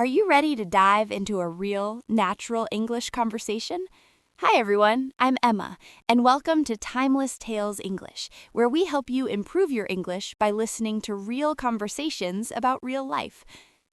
Are you ready to dive into a real, natural English conversation? Hi, everyone. I'm Emma, and welcome to Timeless Tales English, where we help you improve your English by listening to real conversations about real life.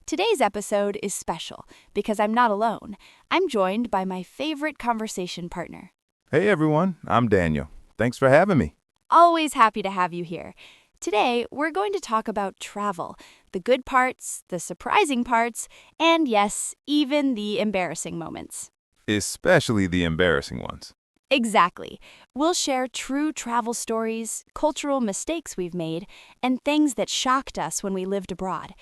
Today's episode is special because I'm not alone. I'm joined by my favorite conversation partner. Hey everyone, I'm Daniel. Thanks for having me. Always happy to have you here. Today, we're going to talk about travel, the good parts, the surprising parts, and yes, even the embarrassing moments. Especially the embarrassing ones. Exactly. We'll share true travel stories, cultural mistakes we've made, and things that shocked us when we lived abroad.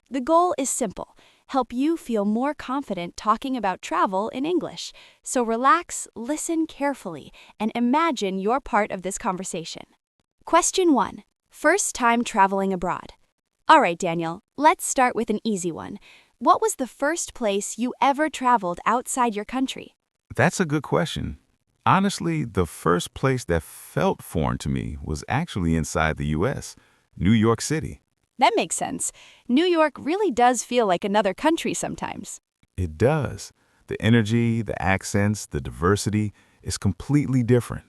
The goal is simple: help you feel more confident talking about travel in English. So relax, listen carefully, and imagine you're part of this conversation. Question 1. First time traveling abroad. All right, Daniel, let's start with an easy one. What was the first place you ever traveled outside your country? That's a good question. Honestly, the first place that felt foreign to me was actually inside the U.S., New York City. That makes sense. New York really does feel like another country sometimes. It does. The energy, the accents, the diversity is completely different.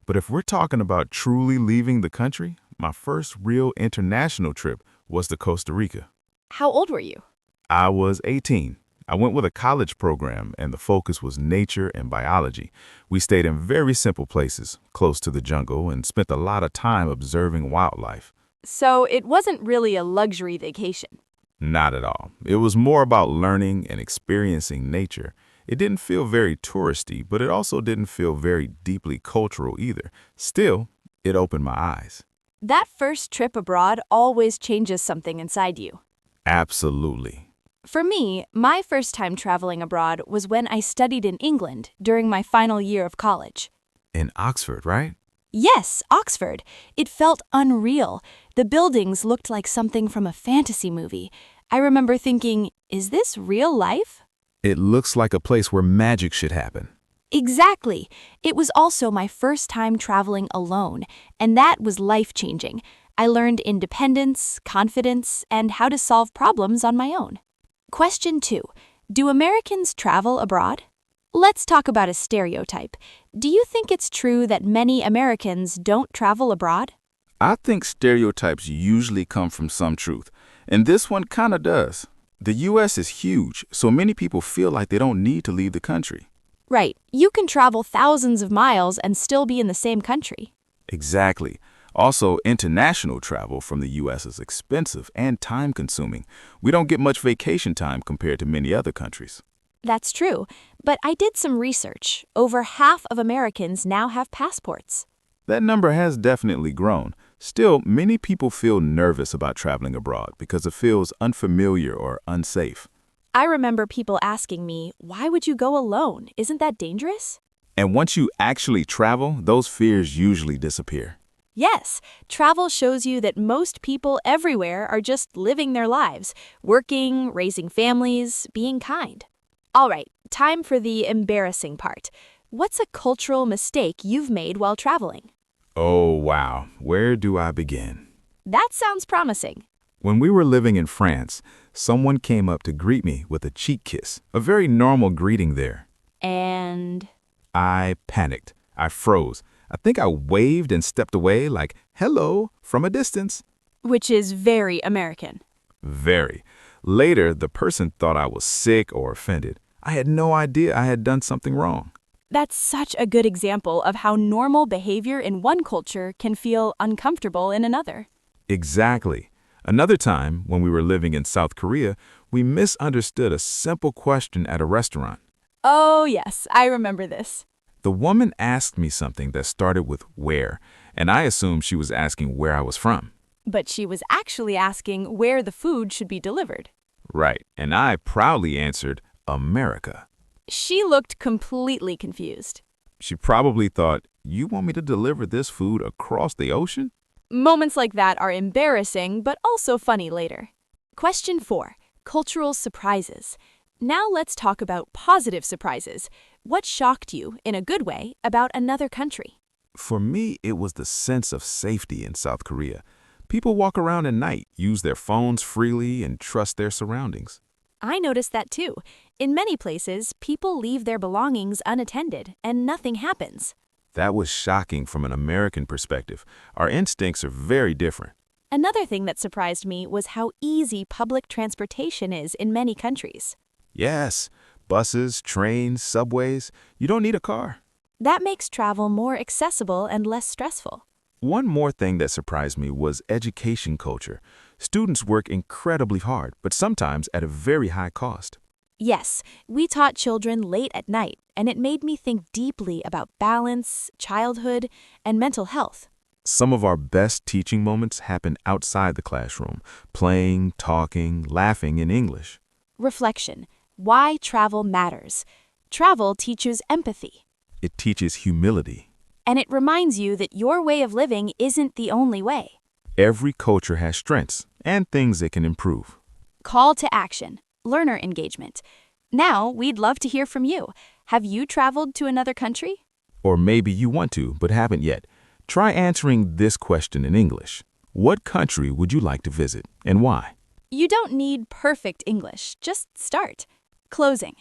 But if we're talking about truly leaving the country, my first real international trip was to Costa Rica. How old were you? I was 18. I went with a college program, and the focus was nature and biology. We stayed in very simple places, close to the jungle, and spent a lot of time observing wildlife. So it wasn't really a luxury vacation. Not at all. It was more about learning and experiencing nature. It didn't feel very touristy, but it also didn't feel very deeply cultural either. Still, it opened my eyes. That first trip abroad always changes something inside you. Absolutely. For me, my first time traveling abroad was when I studied in England during my final year of college. In Oxford, right? Yes, Oxford. It felt unreal. The buildings looked like something from a fantasy movie. I remember thinking, is this real life? It looks like a place where magic should happen. Exactly. It was also my first time traveling alone, and that was life-changing. I learned independence, confidence, and how to solve problems on my own. Question 2. Do Americans travel abroad? Let's talk about a stereotype. Do you think it's true that many Americans don't travel abroad? I think stereotypes usually come from some truth, and this one kinda does. The U.S. is huge, so many people feel like they don't need to leave the country. Right. You can travel thousands of miles and still be in the same country. Exactly. Also, international travel from the U.S. is expensive and time-consuming. We don't get much vacation time compared to many other countries. That's true, but I did some research. Over half of Americans now have passports. That number has definitely grown. Still, many people feel nervous about traveling abroad because it feels unfamiliar or unsafe. I remember people asking me, why would you go alone? Isn't that dangerous? And once you actually travel, those fears usually disappear. Yes, travel shows you that most people everywhere are just living their lives, working, raising families, being kind. All right, time for the embarrassing part. What's a cultural mistake you've made while traveling? Oh, wow. Where do I begin? That sounds promising. When we were living in France, someone came up to greet me with a cheek kiss, a very normal greeting there. And? I panicked. I froze. I think I waved and stepped away like, hello, from a distance. Which is very American. Very. Later, the person thought I was sick or offended. I had no idea I had done something wrong. That's such a good example of how normal behavior in one culture can feel uncomfortable in another. Exactly. Another time, when we were living in South Korea, we misunderstood a simple question at a restaurant. Oh, yes, I remember this. The woman asked me something that started with where, and I assumed she was asking where I was from. But she was actually asking where the food should be delivered. Right, and I proudly answered, America. She looked completely confused. She probably thought, you want me to deliver this food across the ocean? Moments like that are embarrassing, but also funny later. Question 4. Cultural surprises. Now let's talk about positive surprises. What shocked you, in a good way, about another country? For me, it was the sense of safety in South Korea. People walk around at night, use their phones freely, and trust their surroundings. I noticed that too. In many places, people leave their belongings unattended and nothing happens. That was shocking from an American perspective. Our instincts are very different. Another thing that surprised me was how easy public transportation is in many countries. Yes, buses, trains, subways, you don't need a car. That makes travel more accessible and less stressful. One more thing that surprised me was education culture. Students work incredibly hard, but sometimes at a very high cost. Yes, we taught children late at night, and it made me think deeply about balance, childhood, and mental health. Some of our best teaching moments happen outside the classroom, playing, talking, laughing in English. Reflection. Why travel matters. Travel teaches empathy, It teaches humility. and it reminds you that your way of living isn't the only way. Every culture has strengths and things it can improve. Call to action. Learner engagement. Now, we'd love to hear from you. Have you traveled to another country? Or maybe you want to, but haven't yet. Try answering this question in English. What country would you like to visit, and why? You don't need perfect English, just start. Closing.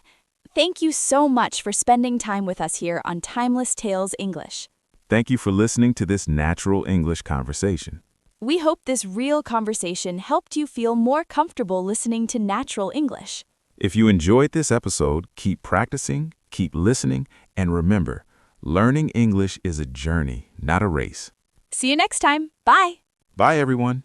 Thank you so much for spending time with us here on Timeless Tales English. Thank you for listening to this natural English conversation. We hope this real conversation helped you feel more comfortable listening to natural English. If you enjoyed this episode, keep practicing, keep listening, and remember, learning English is a journey, not a race. See you next time. Bye. Bye, everyone.